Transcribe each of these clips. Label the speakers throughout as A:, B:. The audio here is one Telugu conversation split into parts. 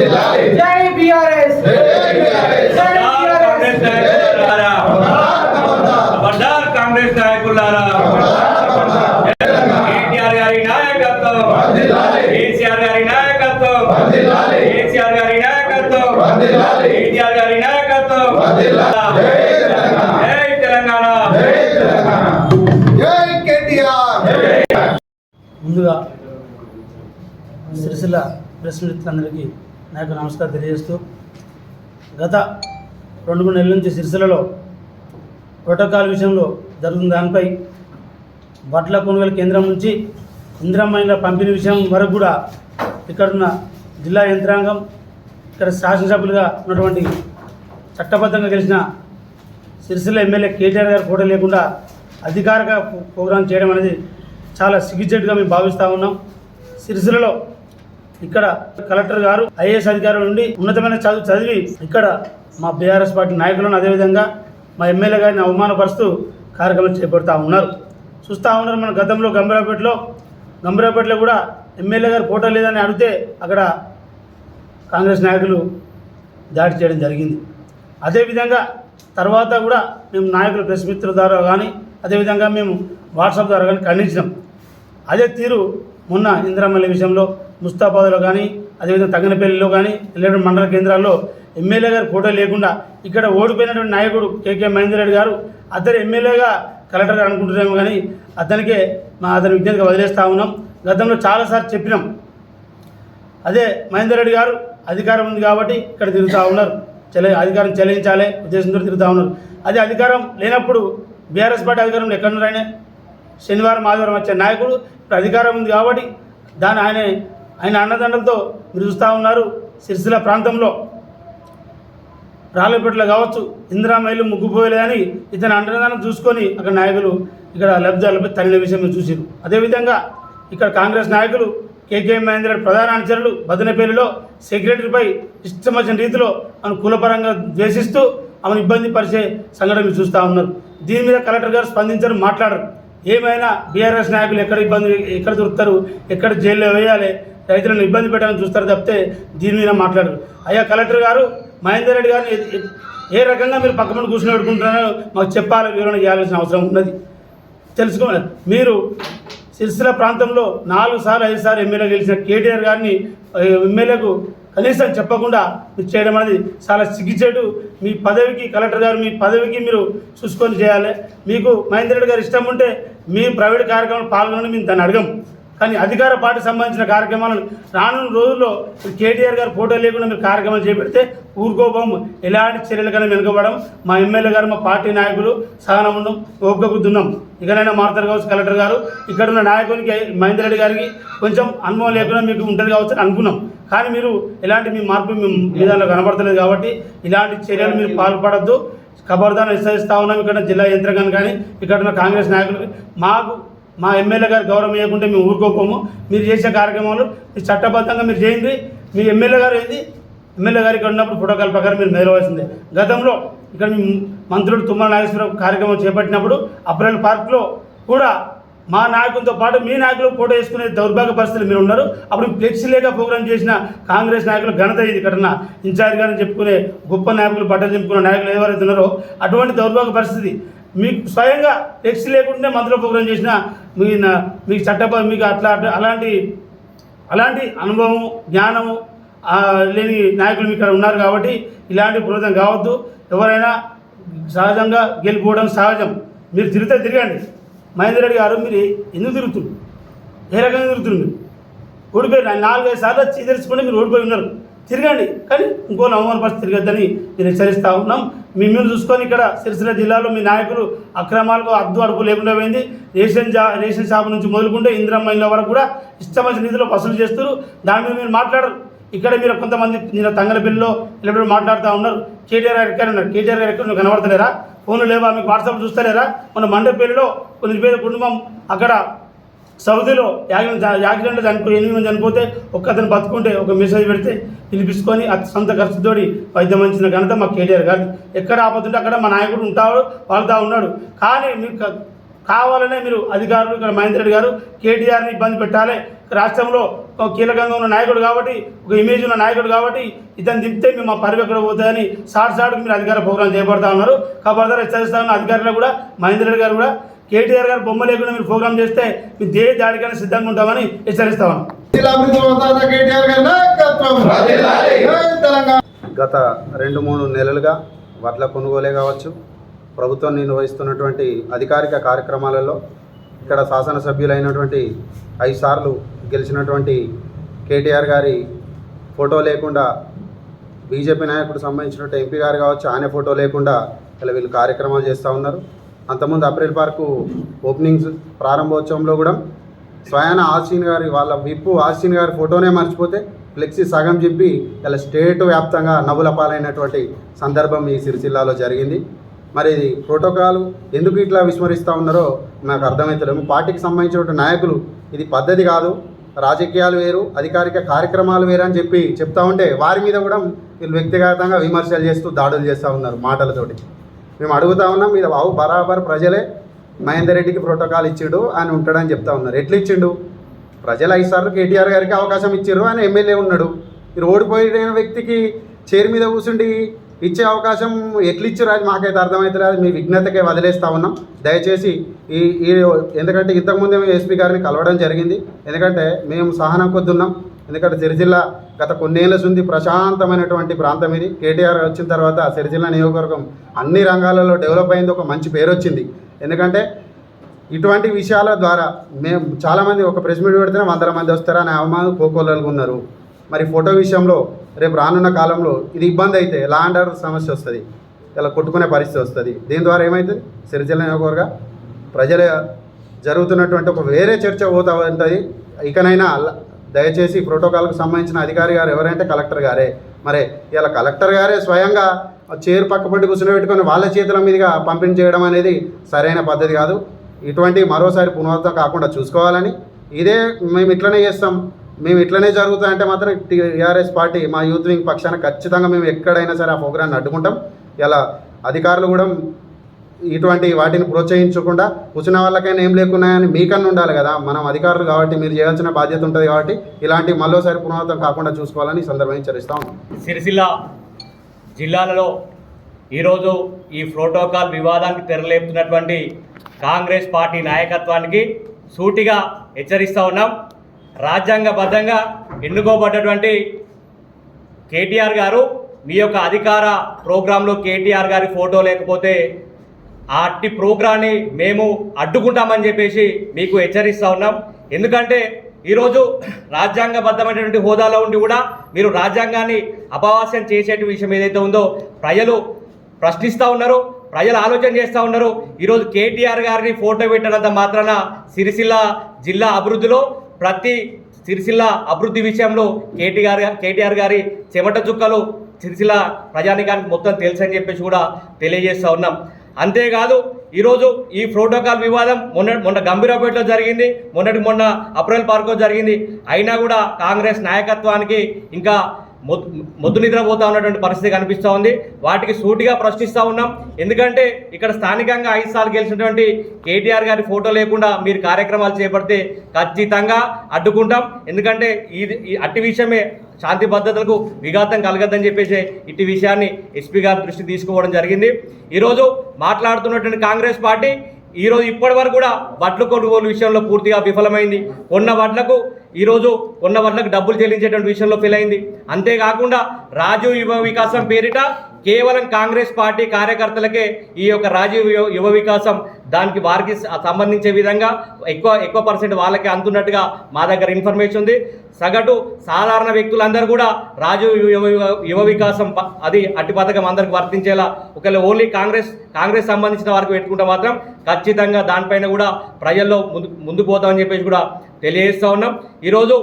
A: జై బీఆర్ఎస్
B: ఖబర్దార్ కాంగ్రెస్ నాయకులారా కేటీఆర్ గారి నాయకత్వం కేసీఆర్ గారి నాయకత్వం కేసీఆర్ గారి నాయకత్వం కేటీఆర్ గారి నాయకత్వం జై తెలంగాణ
C: జై కేటీఆర్.
D: ముందుగా సిరిసిల్ల ప్రెస్ మిత్రులందరికీ నా యొక్క నమస్కారం తెలియజేస్తూ, గత 2-3 నెలల నుంచి సిరిసిల్లలో ప్రోటోకాల్ విషయంలో జరుగుతున్న దానిపై బట్ల కొనుగోలు కేంద్రం నుంచి ఇందిరమ్మ పంపిణీ విషయం వరకు కూడా ఇక్కడున్న జిల్లా యంత్రాంగం, ఇక్కడ శాసనసభ్యులుగా ఉన్నటువంటి చట్టబద్ధంగా గెలిచిన సిరిసిల్ల ఎమ్మెల్యే కేటీఆర్ గారు ఫోటో లేకుండా అధికారిక ప్రోగ్రాం చేయడం అనేది చాలా సిగ్గుచేటుగా మేము భావిస్తూ ఉన్నాం. సిరిసిల్లలో ఇక్కడ కలెక్టర్ గారు ఐఏఎస్ అధికారుల నుండి ఉన్నతమైన చదివి ఇక్కడ మా బీఆర్ఎస్ పార్టీ నాయకులను అదేవిధంగా మా ఎమ్మెల్యే గారిని అవమానపరుస్తూ కార్యక్రమం చేపడుతూ ఉన్నారు. చూస్తూ ఉన్నారు. మన గతంలో గంభీరాపేటలో కూడా ఎమ్మెల్యే గారు ఫోటో లేదని అడిగితే అక్కడ కాంగ్రెస్ నాయకులు దాడి చేయడం జరిగింది. అదేవిధంగా తర్వాత కూడా మేము నాయకులు ప్రెస్ మిత్రుల ద్వారా కానీ అదేవిధంగా మేము వాట్సాప్ ద్వారా కానీ ఖండించినాం. అదే తీరు మొన్న ఇందిరమ్మ విషయంలో ముస్తాబాద్లో కానీ అదేవిధంగా తంగనపల్లిలో కానీ లేదా మండల కేంద్రాల్లో ఎమ్మెల్యే గారు ఫోటో లేకుండా ఇక్కడ ఓడిపోయినటువంటి నాయకుడు కేకే మహేందర్ రెడ్డి గారు అతను ఎమ్మెల్యేగా కలెక్టర్ గారు అనుకుంటున్నాము, కానీ అతనికే అతని విజ్ఞతగా వదిలేస్తూ ఉన్నాం. గతంలో చాలాసార్లు చెప్పినాం. అదే మహేందర్ రెడ్డి గారు అధికారం ఉంది కాబట్టి ఇక్కడ తిరుగుతూ ఉన్నారు, అధికారం చెల్లించాలి ఉద్దేశంతో తిరుగుతూ ఉన్నారు. అదే అధికారం లేనప్పుడు బీఆర్ఎస్ పార్టీ అధికారంలో ఎక్కడున్నారు? శనివారం ఆదివారం వచ్చే నాయకుడు ఇప్పుడు అధికారం ఉంది కాబట్టి దాన్ని ఆయన అన్నదండలతో మీరు చూస్తూ ఉన్నారు. సిరిసిల్ల ప్రాంతంలో రాళ్ళపేటలో కావచ్చు ఇందిరామ్మ ఇల్లు ముగ్గుపోయలేదని ఇతని అండదానం చూసుకొని అక్కడ నాయకులు ఇక్కడ లబ్ధిదారులపై తల్లిన విషయం మీరు చూసారు. అదేవిధంగా ఇక్కడ కాంగ్రెస్ నాయకులు కేకే మహేందర్ రెడ్డి ప్రధాన అనుచరులు బదనపల్లిలో సెక్రటరీపై ఇష్టం వచ్చిన రీతిలో ఆమెను కులపరంగా ద్వేషిస్తూ ఆమెను ఇబ్బంది పరిచే సంఘటన మీరు చూస్తూ ఉన్నారు. దీని మీద కలెక్టర్ గారు స్పందించరు, మాట్లాడరు. ఏమైనా బీఆర్ఎస్ నాయకులు ఎక్కడ దొరుకుతారు, ఎక్కడ జైల్లో వేయాలి, రైతులను ఇబ్బంది పెట్టాలని చూస్తారు తప్పితే దీని మీద మాట్లాడరు. అయ్యా కలెక్టర్ గారు మహేందర్ రెడ్డి గారిని ఏ రకంగా మీరు పక్క మంది కూర్చొని పెట్టుకుంటున్నారో మాకు చెప్పాలి, వివరణ చేయాల్సిన అవసరం ఉన్నది. తెలుసుకోవాలి. మీరు సిరిసిల్ల ప్రాంతంలో 4 సార్లు 5 సార్లు ఎమ్మెల్యే గెలిచిన కేటీఆర్ గారిని ఎమ్మెల్యేకు కనీసం చెప్పకుండా మీరు చేయడం అనేది చాలా సిగ్గుచేటు. మీ పదవికి కలెక్టర్ గారు మీ పదవికి మీరు చూసుకొని చేయాలి. మీకు మహేందర్ రెడ్డి గారు ఇష్టం ఉంటే మీ ప్రైవేట్ కార్యక్రమాలు పాల్గొని మేము దాన్ని అడగం, కానీ అధికార పార్టీకి సంబంధించిన కార్యక్రమాలను రానున్న రోజుల్లో కేటీఆర్ గారు ఫోటో లేకుండా మీరు కార్యక్రమాలు చేపెడితే ఊరుకోపం, ఎలాంటి చర్యలకైనా వెనుకబడం. మా ఎమ్మెల్యే గారు మా పార్టీ నాయకులు సహనం ఉన్నాం, ఓపిక బుద్ధున్నాం. ఇకనైనా మారుతారు కావచ్చు కలెక్టర్ గారు. ఇక్కడ ఉన్న నాయకునికి మహేందర్ రెడ్డి గారికి కొంచెం అనుభవం లేకుండా మీకు ఉంటుంది కావచ్చు అని అనుకున్నాం, కానీ మీరు ఎలాంటి మీ మార్పు మీ విధానంలో కనబడతలేదు కాబట్టి ఇలాంటి చర్యలు మీరు పాల్పడద్దు. ఖబర్దార్ హెచ్చరిస్తూ ఉన్నాం. ఇక్కడ జిల్లా యంత్రాంగాన్ని కానీ ఇక్కడ ఉన్న కాంగ్రెస్ నాయకులకి మా ఎమ్మెల్యే గారు గౌరవం ఇవ్వకుంటే మేము ఊరుకోపోము. మీరు చేసే కార్యక్రమాలు మీరు చట్టబద్ధంగా మీరు చేయండి. మీ ఎమ్మెల్యే గారు ఏంది, ఎమ్మెల్యే గారు ఇక్కడ ఉన్నప్పుడు ప్రోటోకాల్ ప్రకారం మీరు మెదలవలసిందే. గతంలో ఇక్కడ మీ మంత్రులు తుమ్మల నాగేశ్వరరావు కార్యక్రమం చేపట్టినప్పుడు అప్రైల్ పార్క్లో కూడా మా నాయకులతో పాటు మీ నాయకులు ఫోటో వేసుకునే దౌర్భాగ్య పరిస్థితులు మీరు ఉన్నారు. అప్పుడు ఫ్లెక్సీ లేక ప్రోగ్రాం చేసిన కాంగ్రెస్ నాయకులు ఘనత ఇది. ఇక్కడ ఇన్ఛార్జ్ గారిని చెప్పుకునే గొప్ప నాయకులు బట్టలు చెప్పుకునే నాయకులు ఎవరైతే ఉన్నారో అటువంటి దౌర్భాగ్య పరిస్థితి. మీకు స్వయంగా ఫ్లెక్సీ లేకుంటే మంత్రుల ప్రోగ్రాం చేసిన మీకు మీకు అలాంటి అనుభవం జ్ఞానము లేని నాయకులు మీకు ఇక్కడ ఉన్నారు కాబట్టి ఇలాంటి పురోగతి కావద్దు. ఎవరైనా సహజంగా గెలిపోవడం సహజం. మీరు తిరగండి. మహేందర్ రెడ్డి గారు మీరు ఎందుకు తిరుగుతున్నారు, ఏ రకంగా తిరుగుతున్నారు? మీరు ఓడిపోయి 4-5 సార్లు తెలుసుకుంటే మీరు ఓడిపోయి ఉన్నారు. తిరగండి, కానీ ఇంకో అవమాన పరిస్థితి తిరగద్దని మీరు హెచ్చరిస్తూ ఉన్నాం. మీరు చూసుకొని ఇక్కడ సిరిసిల్ల జిల్లాలో మీ నాయకులు అక్రమాలకు అడ్డు లేకుండా పోయింది. రేషన్ షాప్ నుంచి మొదలుకుంటే ఇందిరమ్మ ఇళ్ళ వరకు కూడా ఇష్టం వచ్చిన రీతిలో వసూలు చేస్తారు. దాని మీద మీరు మాట్లాడరు. ఇక్కడ మీరు కొంతమంది నేను తంగలపల్లిలో ఇలా మాట్లాడుతూ ఉన్నారు. కేటీఆర్ గారు ఎక్కడ ఉన్నారు? కేటీఆర్ గారు ఎక్కడ కనబడతలేరా? ఫోన్లు లేవా? మీకు వాట్సాప్ చూస్తలేరా? మన మండపల్లిలో కొన్ని పేద కుటుంబం అక్కడ సౌదీలో యాక్సిడెంట్లో 8 మంది చనిపోతే ఒక్కతను బతుకుంటే ఒక మెసేజ్ పెడితే పిలిపించుకొని సొంత ఖర్చుతోటి వైద్యం అందించిన ఘనత మా కేటీఆర్ గారు. ఎక్కడ ఆపతుంటే అక్కడ మా నాయకుడు ఉంటాడు, వాళ్ళతో ఉన్నాడు. కానీ మీకు కావాలనే మీరు అధికారులు ఇక్కడ మహేందర్ రెడ్డి గారు కేటీఆర్ని ఇబ్బంది పెట్టాలి. రాష్ట్రంలో కీలకంగా ఉన్న నాయకుడు కాబట్టి, ఒక ఇమేజ్ ఉన్న నాయకుడు కాబట్టి ఇతను దింపితే మేము మా పరివి ఎక్కడ పోతుందని షార్ట్కి మీరు అధికార ప్రోగ్రాం చేపడతా ఉన్నారు. కాబట్టి హెచ్చరిస్తా ఉన్న అధికారులు కూడా, మహేందర్ రెడ్డి గారు కూడా, కేటీఆర్ గారు బొమ్మ లేకుండా మీరు ప్రోగ్రాం చేస్తే మీరు దేని దాడికైనా సిద్ధంగా ఉంటామని హెచ్చరిస్తా ఉన్నాం.
C: గత 2-3 నెలలుగా వడ్ల కొనుగోలే కావచ్చు, ప్రభుత్వం నిర్వహిస్తున్నటువంటి అధికారిక కార్యక్రమాలలో ఇక్కడ శాసనసభ్యులైనటువంటి 5 సార్లు గెలిచినటువంటి కేటీఆర్ గారి ఫోటో లేకుండా, బీజేపీ నాయకుడు సంబంధించినటువంటి ఎంపీ గారు కావచ్చు ఆయన ఫోటో లేకుండా ఇలా వీళ్ళు కార్యక్రమాలు చేస్తూ ఉన్నారు. అంతకుముందు అప్రిల్ పార్కు ఓపెనింగ్స్ ప్రారంభోత్సవంలో కూడా స్వయాన ఆసీన్ గారి వాళ్ళ విప్పు ఆసీన్ గారి ఫోటోనే మర్చిపోతే ఫ్లెక్సీ సగం చెప్పి ఇలా స్టేట్ వ్యాప్తంగా నవ్వుల పాలైనటువంటి సందర్భం ఈ సిరిసిల్లాలో జరిగింది. మరి ఇది ప్రోటోకాల్ ఎందుకు ఇట్లా విస్మరిస్తూ ఉన్నారో నాకు అర్థమవుతలేదు. పార్టీకి సంబంధించిన నాయకులు ఇది పద్ధతి కాదు, రాజకీయాలు వేరు, అధికారిక కార్యక్రమాలు వేరు అని చెప్తా ఉంటే వారి మీద కూడా వీళ్ళు వ్యక్తిగతంగా విమర్శలు చేస్తూ దాడులు చేస్తూ ఉన్నారు మాటలతోటి. మేము అడుగుతా ఉన్నాం, మీద బరాబర్ ప్రజలే మహేందర్ రెడ్డికి ప్రోటోకాల్ ఇచ్చిండు ఆయన ఉంటాడని చెప్తా ఉన్నారు. ఎట్లా ఇచ్చిండు? ప్రజలు 5 సార్లు కేటీఆర్ గారికి అవకాశం ఇచ్చారు, ఆయన ఎమ్మెల్యే ఉన్నాడు. మీరు ఓడిపోయిన వ్యక్తికి చైర్ మీద కూర్చుండి ఇచ్చే అవకాశం ఎట్లా ఇచ్చారు అది మాకైతే అర్థమవుతలేదు. మీ విఘ్నతకే వదిలేస్తూ ఉన్నాం. దయచేసి ఎందుకంటే ఇంతకుముందే మేము ఎస్పీ గారిని కలవడం జరిగింది. ఎందుకంటే మేము సహనం కొద్దున్నాం. ఎందుకంటే సిరిసిల్ల గత కొన్నేళ్ల నుండి ప్రశాంతమైనటువంటి ప్రాంతం ఇది. కేటీఆర్ వచ్చిన తర్వాత సిరిసిల్ల నియోజకవర్గం అన్ని రంగాలలో డెవలప్ అయింది, ఒక మంచి పేరు వచ్చింది. ఎందుకంటే ఇటువంటి విషయాల ద్వారా మేము చాలామంది ఒక ప్రెస్ మీట్ పెడితేనే 100 మంది వస్తారా అనే అవమానం కోకోలలుగా ఉన్నారు. మరి ఫోటో విషయంలో రేపు రానున్న కాలంలో ఇది ఇబ్బంది అయితే లా అండ్ ఆర్డర్ సమస్య వస్తుంది, ఇలా కొట్టుకునే పరిస్థితి వస్తుంది. దీని ద్వారా ఏమవుతుంది, సిరిసిల్ల నియోజకవర్గ ప్రజల జరుగుతున్నటువంటి ఒక వేరే చర్చ పోతూ ఉంటుంది. ఇకనైనా దయచేసి ప్రోటోకాల్కు సంబంధించిన అధికారి గారు ఎవరంటే కలెక్టర్ గారే. మరి ఇలా కలెక్టర్ గారే స్వయంగా చైర్ పక్కపట్టి కూర్చోబెట్టుకొని వాళ్ళ చేతుల మీదుగా పంపిణీ చేయడం అనేది సరైన పద్ధతి కాదు. ఇటువంటి మరోసారి పునరావృతం కాకుండా చూసుకోవాలని, ఇదే మేము ఇట్లనే చేస్తాం, మేము ఇట్లనే జరుగుతాయంటే మాత్రం టీఆర్ఎస్ పార్టీ మా యూత్ వింగ్ పక్షాన ఖచ్చితంగా మేము ఎక్కడైనా సరే ఆ ప్రోగ్రాన్ని అడ్డుకుంటాం. ఇలా అధికారులు కూడా ఇటువంటి వాటిని ప్రోత్సహించకుండా కూర్చున్న వాళ్ళకైనా ఏం లేకున్నాయని మీకన్నా ఉండాలి కదా. మనం అధికారులు కాబట్టి మీరు చేయాల్సిన బాధ్యత ఉంటుంది కాబట్టి ఇలాంటి మరోసారి పునరావృతం కాకుండా చూసుకోవాలని ఈ సందర్భంగా హెచ్చరిస్తా ఉన్నాం.
B: సిరిసిల్ల జిల్లాలలో ఈరోజు ఈ ప్రోటోకాల్ వివాదానికి తెరలేపుతున్నటువంటి కాంగ్రెస్ పార్టీ నాయకత్వానికి సూటిగా హెచ్చరిస్తూ ఉన్నాం. రాజ్యాంగబద్ధంగా ఎన్నుకోబడ్డటువంటి కేటీఆర్ గారు మీ యొక్క అధికార ప్రోగ్రాంలో కేటీఆర్ గారి ఫోటో లేకపోతే అట్టి ప్రోగ్రాన్ని మేము అడ్డుకుంటామని చెప్పేసి మీకు హెచ్చరిస్తూ ఉన్నాం. ఎందుకంటే ఈరోజు రాజ్యాంగబద్ధమైనటువంటి హోదాలో ఉండి కూడా మీరు రాజ్యాంగాన్ని అపవాస్యం చేసేటి విషయం ఏదైతే ఉందో ప్రజలు ప్రశ్నిస్తూ ఉన్నారు, ప్రజలు ఆలోచన చేస్తూ ఉన్నారు. ఈరోజు కేటీఆర్ గారిని ఫోటో పెట్టినంత మాత్రాన సిరిసిల్ల జిల్లా అభివృద్ధిలో ప్రతి సిరిసిల్ల అభివృద్ధి విషయంలో కేటీఆర్ గారి చెమట చుక్కలు సిరిసిల్ల ప్రజానికానికి మొత్తం తెలుసని చెప్పేసి కూడా తెలియజేస్తూ ఉన్నాం. అంతేకాదు ఈరోజు ఈ ప్రోటోకాల్ వివాదం మొన్న గంభీరాపేటలో జరిగింది, మొన్న అప్రిల్ పార్క్లో జరిగింది. అయినా కూడా కాంగ్రెస్ నాయకత్వానికి ఇంకా మొద్దు నిద్రపోతూ ఉన్నటువంటి పరిస్థితి కనిపిస్తూ ఉంది. వాటికి సూటిగా ప్రశ్నిస్తూ ఉన్నాం. ఎందుకంటే ఇక్కడ స్థానికంగా 5 సార్లు గెలిచినటువంటి కేటీఆర్ గారి ఫోటో లేకుండా మీరు కార్యక్రమాలు చేపడితే ఖచ్చితంగా అడ్డుకుంటాం. ఎందుకంటే ఈ అట్టి విషయమే శాంతి భద్రతలకు విఘాతం కలగద్దని చెప్పేసి ఇట్టి విషయాన్ని ఎస్పీ గారి దృష్టి తీసుకోవడం జరిగింది. ఈరోజు మాట్లాడుతున్నటువంటి కాంగ్రెస్ పార్టీ ఈరోజు ఇప్పటి వరకు కూడా వడ్లు కొనుగోలు విషయంలో పూర్తిగా విఫలమైంది. కొన్న వడ్లకు డబ్బులు చెల్లించేటువంటి విషయంలో ఫెయిల్ అయింది. అంతేకాకుండా రాజీవ్ యువ వికాసం పేరిట కేవలం కాంగ్రెస్ పార్టీ కార్యకర్తలకే ఈ యొక్క రాజీవ్ యువ వికాసం వారికి సంబంధించే విధంగా ఎక్కువ పర్సెంట్ వాళ్ళకే అందుతున్నట్టుగా మా దగ్గర ఇన్ఫర్మేషన్ ఉంది. సగటు సాధారణ వ్యక్తులందరూ కూడా రాజీవ్ యువ వికాసం అట్టి పథకం అందరికి వర్తించేలా ఒకవేళ ఓన్లీ కాంగ్రెస్ సంబంధించిన వారికి పెట్టుకుంటే మాత్రం ఖచ్చితంగా దానిపైన కూడా ప్రజల్లో ముందు పోతామని చెప్పేసి కూడా తెలియజేస్తూ ఉన్నాం. ఈరోజు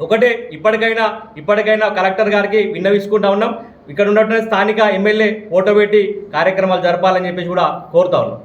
B: ఒకటే ఇప్పటికైనా కలెక్టర్ గారికి విన్నవించుకుంటా ఉన్నాం. ఇక్కడ ఉన్నటువంటి స్థానిక ఎమ్మెల్యే ఫోటో పెట్టి కార్యక్రమాలు జరపాలని చెప్పేసి కూడా కోరుతా ఉన్నాం.